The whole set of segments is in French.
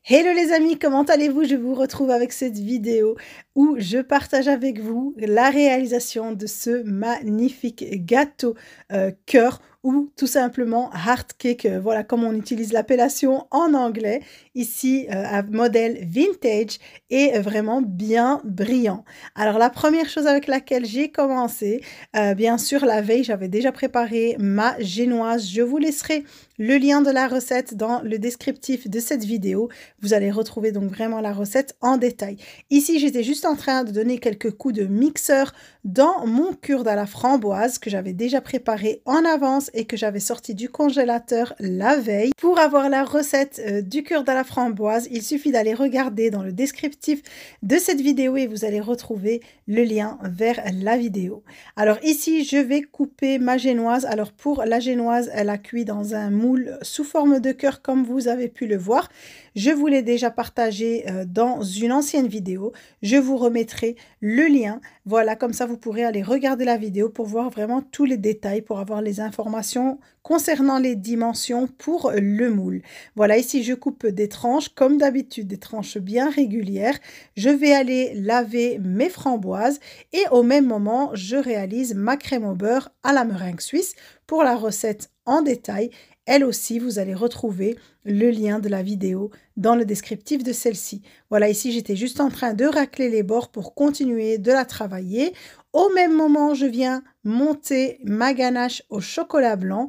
Hello les amis, comment allez-vous? Je vous retrouve avec cette vidéo où je partage avec vous la réalisation de ce magnifique gâteau cœur ou tout simplement heart cake, voilà comme on utilise l'appellation en anglais, ici un modèle vintage et vraiment bien brillant. Alors la première chose avec laquelle j'ai commencé, bien sûr la veille j'avais déjà préparé ma génoise, je vous laisserai le lien de la recette dans le descriptif de cette vidéo. Vous allez retrouver donc vraiment la recette en détail. Ici, j'étais juste en train de donner quelques coups de mixeur dans mon kurde à la framboise que j'avais déjà préparé en avance et que j'avais sorti du congélateur la veille. Pour avoir la recette du kurde à la framboise, il suffit d'aller regarder dans le descriptif de cette vidéo et vous allez retrouver le lien vers la vidéo. Alors ici, je vais couper ma génoise. Alors pour la génoise, elle a cuit dans un moule sous forme de cœur comme vous avez pu le voir. Je vous l'ai déjà partagé dans une ancienne vidéo. Je vous remettrai le lien. Voilà, comme ça vous pourrez aller regarder la vidéo pour voir vraiment tous les détails, pour avoir les informations concernant les dimensions pour le moule. Voilà, ici je coupe des tranches, comme d'habitude, des tranches bien régulières. Je vais aller laver mes framboises et au même moment, je réalise ma crème au beurre à la meringue suisse pour la recette en détail. Elle aussi, vous allez retrouver le lien de la vidéo dans le descriptif de celle-ci. Voilà, ici, j'étais juste en train de racler les bords pour continuer de la travailler. Au même moment, je viens monter ma ganache au chocolat blanc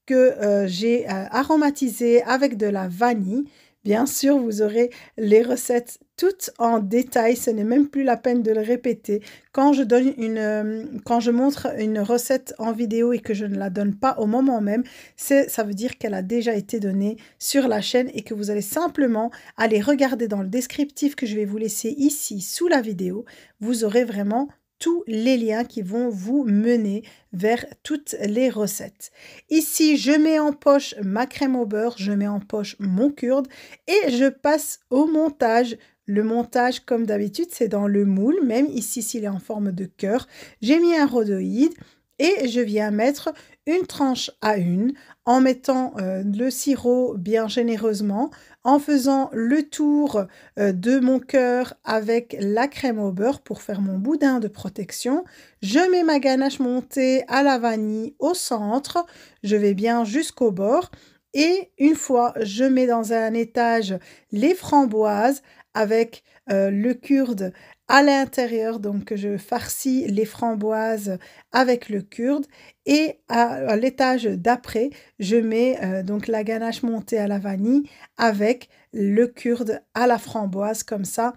que j'ai aromatisé avec de la vanille. Bien sûr, vous aurez les recettes toutes en détail, ce n'est même plus la peine de le répéter. Quand je montre une recette en vidéo et que je ne la donne pas au moment même, ça veut dire qu'elle a déjà été donnée sur la chaîne et que vous allez simplement aller regarder dans le descriptif que je vais vous laisser ici sous la vidéo. Vous aurez vraiment tous les liens qui vont vous mener vers toutes les recettes. Ici, je mets en poche ma crème au beurre, je mets en poche mon kurde et je passe au montage. Le montage, comme d'habitude, c'est dans le moule, même ici, s'il est en forme de cœur. J'ai mis un rhodoïde et je viens mettre une tranche à une en mettant le sirop bien généreusement, en faisant le tour de mon cœur avec la crème au beurre pour faire mon boudin de protection. Je mets ma ganache montée à la vanille au centre, je vais bien jusqu'au bord et une fois je mets dans un étage les framboises avec le kurde à l'intérieur, donc je farcis les framboises avec le kurde et à l'étage d'après, je mets donc la ganache montée à la vanille avec le kurde à la framboise comme ça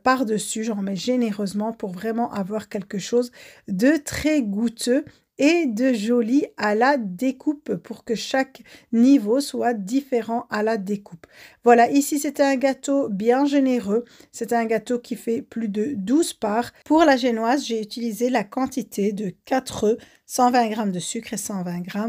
par-dessus. J'en mets généreusement pour vraiment avoir quelque chose de très goûteux et de joli à la découpe pour que chaque niveau soit différent à la découpe. Voilà, ici c'était un gâteau bien généreux. C'est un gâteau qui fait plus de 12 parts. Pour la génoise, j'ai utilisé la quantité de 4 œufs, 120 g de sucre et 120 g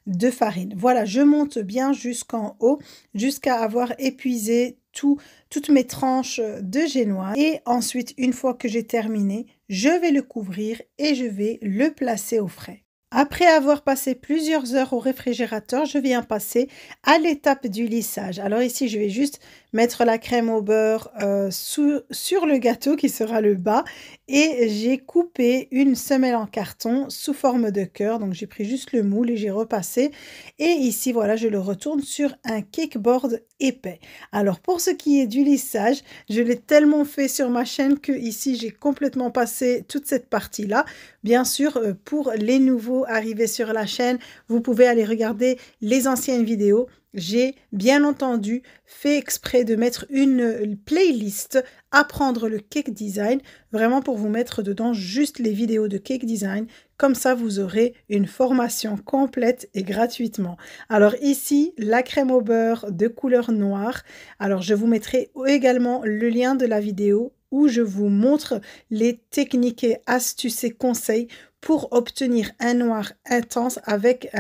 de farine. Voilà, je monte bien jusqu'en haut, jusqu'à avoir épuisé toutes mes tranches de génoise. Et ensuite, une fois que j'ai terminé, je vais le couvrir et je vais le placer au frais. Après avoir passé plusieurs heures au réfrigérateur, je viens passer à l'étape du lissage. Alors ici, je vais juste mettre la crème au beurre sur le gâteau qui sera le bas et j'ai coupé une semelle en carton sous forme de cœur. Donc j'ai pris juste le moule et j'ai repassé et ici voilà, je le retourne sur un cakeboard épais. Alors pour ce qui est du lissage, je l'ai tellement fait sur ma chaîne que ici j'ai complètement passé toute cette partie-là. Bien sûr, pour les nouveaux arrivés sur la chaîne, vous pouvez aller regarder les anciennes vidéos. J'ai bien entendu fait exprès de mettre une playlist apprendre le cake design, vraiment pour vous mettre dedans juste les vidéos de cake design. Comme ça, vous aurez une formation complète et gratuitement. Alors ici, la crème au beurre de couleur noire. Alors je vous mettrai également le lien de la vidéo où je vous montre les techniques et astuces et conseils pour obtenir un noir intense avec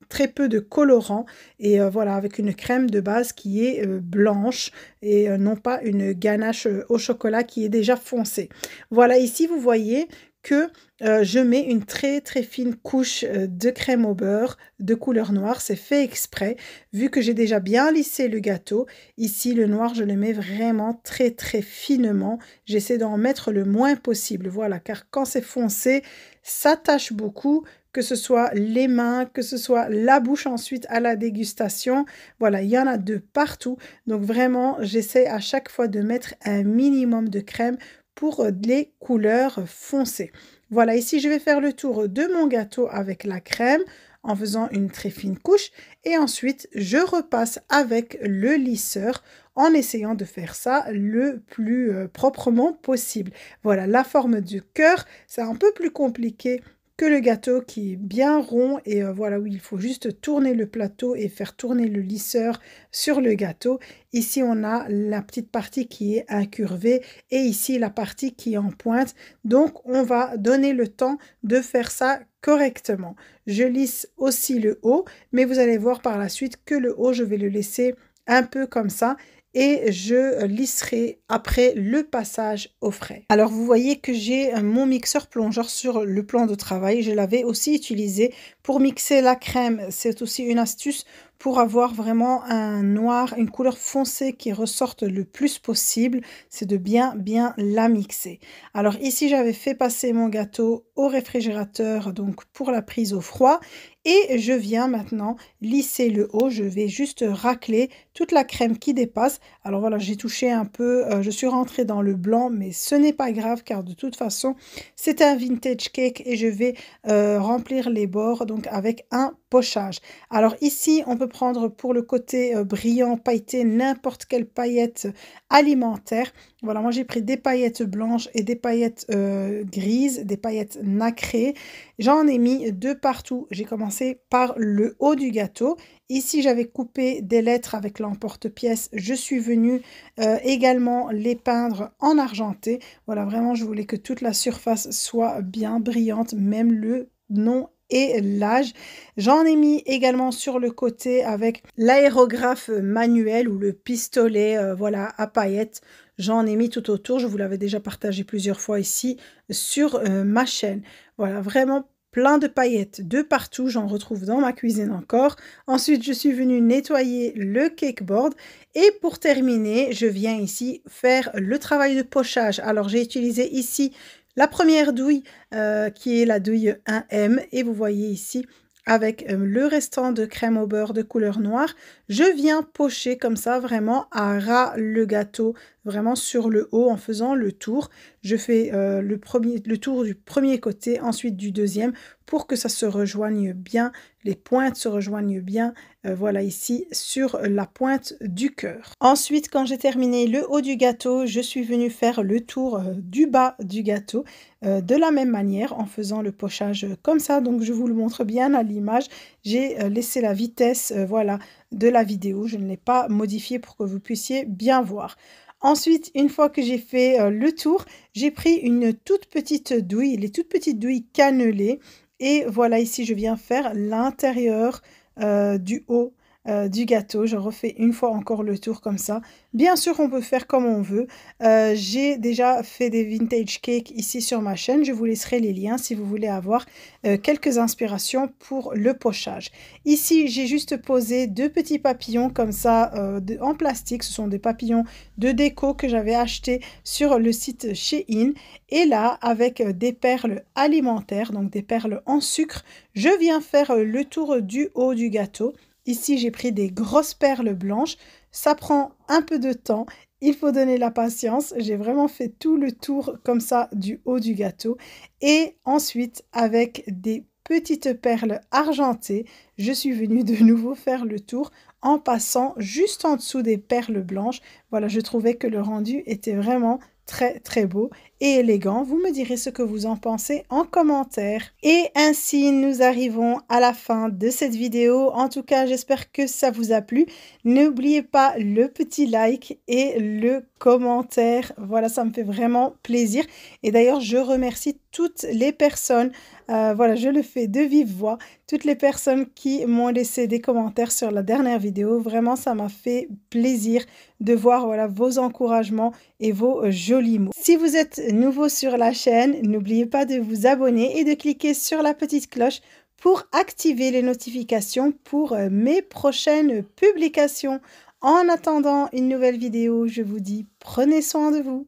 très peu de colorant et voilà, avec une crème de base qui est blanche et non pas une ganache au chocolat qui est déjà foncée. Voilà, ici vous voyez que je mets une très très fine couche de crème au beurre de couleur noire. C'est fait exprès, vu que j'ai déjà bien lissé le gâteau. Ici, le noir, je le mets vraiment très très finement. J'essaie d'en mettre le moins possible, voilà, car quand c'est foncé, ça tache beaucoup, que ce soit les mains, que ce soit la bouche ensuite à la dégustation. Voilà, il y en a de partout. Donc vraiment, j'essaie à chaque fois de mettre un minimum de crème pour les couleurs foncées. Voilà, ici, je vais faire le tour de mon gâteau avec la crème en faisant une très fine couche et ensuite, je repasse avec le lisseur en essayant de faire ça le plus proprement possible. Voilà, la forme du cœur, c'est un peu plus compliqué que le gâteau qui est bien rond et voilà, oui, il faut juste tourner le plateau et faire tourner le lisseur sur le gâteau. Ici, on a la petite partie qui est incurvée et ici, la partie qui est en pointe. Donc, on va donner le temps de faire ça correctement. Je lisse aussi le haut, mais vous allez voir par la suite que le haut, je vais le laisser un peu comme ça et je lisserai après le passage au frais. Alors vous voyez que j'ai mon mixeur plongeur sur le plan de travail. Je l'avais aussi utilisé pour mixer la crème. C'est aussi une astuce pour avoir vraiment un noir, une couleur foncée qui ressorte le plus possible. C'est de bien la mixer. Alors ici j'avais fait passer mon gâteau au réfrigérateur donc pour la prise au froid. Et je viens maintenant lisser le haut. Je vais juste racler toute la crème qui dépasse. Alors voilà, j'ai touché un peu, je suis rentrée dans le blanc, mais ce n'est pas grave car de toute façon, c'est un vintage cake et je vais remplir les bords donc avec un pochage. Alors ici, on peut prendre pour le côté brillant, pailleté, n'importe quelle paillette alimentaire. Voilà, moi j'ai pris des paillettes blanches et des paillettes grises, des paillettes nacrées. J'en ai mis de partout. J'ai commencé par le haut du gâteau. Ici, j'avais coupé des lettres avec l'emporte-pièce. Je suis venue également les peindre en argenté. Voilà, vraiment, je voulais que toute la surface soit bien brillante, même le nom et l'âge. J'en ai mis également sur le côté avec l'aérographe manuel ou le pistolet voilà, à paillettes. J'en ai mis tout autour. Je vous l'avais déjà partagé plusieurs fois ici sur ma chaîne. Voilà, vraiment plein de paillettes de partout. J'en retrouve dans ma cuisine encore. Ensuite, je suis venue nettoyer le cakeboard. Et pour terminer, je viens ici faire le travail de pochage. Alors, j'ai utilisé ici la première douille qui est la douille 1M et vous voyez ici avec le restant de crème au beurre de couleur noire, je viens pocher comme ça vraiment à ras le gâteau, vraiment sur le haut en faisant le tour. Je fais le tour du premier côté, ensuite du deuxième pour que ça se rejoigne bien, les pointes se rejoignent bien, voilà ici sur la pointe du cœur. Ensuite, quand j'ai terminé le haut du gâteau, je suis venue faire le tour du bas du gâteau de la même manière en faisant le pochage comme ça. Donc je vous le montre bien à l'image. J'ai laissé la vitesse voilà, de la vidéo. Je ne l'ai pas modifiée pour que vous puissiez bien voir. Ensuite, une fois que j'ai fait le tour, j'ai pris une toute petite douille, les toutes petites douilles cannelées. Et voilà, ici, je viens faire l'intérieur du haut du gâteau. Je refais une fois encore le tour comme ça. Bien sûr, on peut faire comme on veut. J'ai déjà fait des vintage cakes ici sur ma chaîne. Je vous laisserai les liens si vous voulez avoir quelques inspirations pour le pochage. Ici, j'ai juste posé deux petits papillons comme ça en plastique. Ce sont des papillons de déco que j'avais achetés sur le site Shein. Et là, avec des perles alimentaires, donc des perles en sucre, je viens faire le tour du haut du gâteau. Ici, j'ai pris des grosses perles blanches. Ça prend un peu de temps. Il faut donner la patience. J'ai vraiment fait tout le tour comme ça du haut du gâteau. Et ensuite, avec des petites perles argentées, je suis venue de nouveau faire le tour en passant juste en dessous des perles blanches. Voilà, je trouvais que le rendu était vraiment très beau et élégant. Vous me direz ce que vous en pensez en commentaire. Et ainsi, nous arrivons à la fin de cette vidéo. En tout cas, j'espère que ça vous a plu. N'oubliez pas le petit like et le commentaire. Voilà, ça me fait vraiment plaisir. Et d'ailleurs, je remercie toutes les personnes, voilà, je le fais de vive voix, toutes les personnes qui m'ont laissé des commentaires sur la dernière vidéo. Vraiment, ça m'a fait plaisir de voir voilà, vos encouragements et vos jolis mots. Si vous êtes nouveau sur la chaîne, n'oubliez pas de vous abonner et de cliquer sur la petite cloche pour activer les notifications pour mes prochaines publications. En attendant une nouvelle vidéo, je vous dis prenez soin de vous.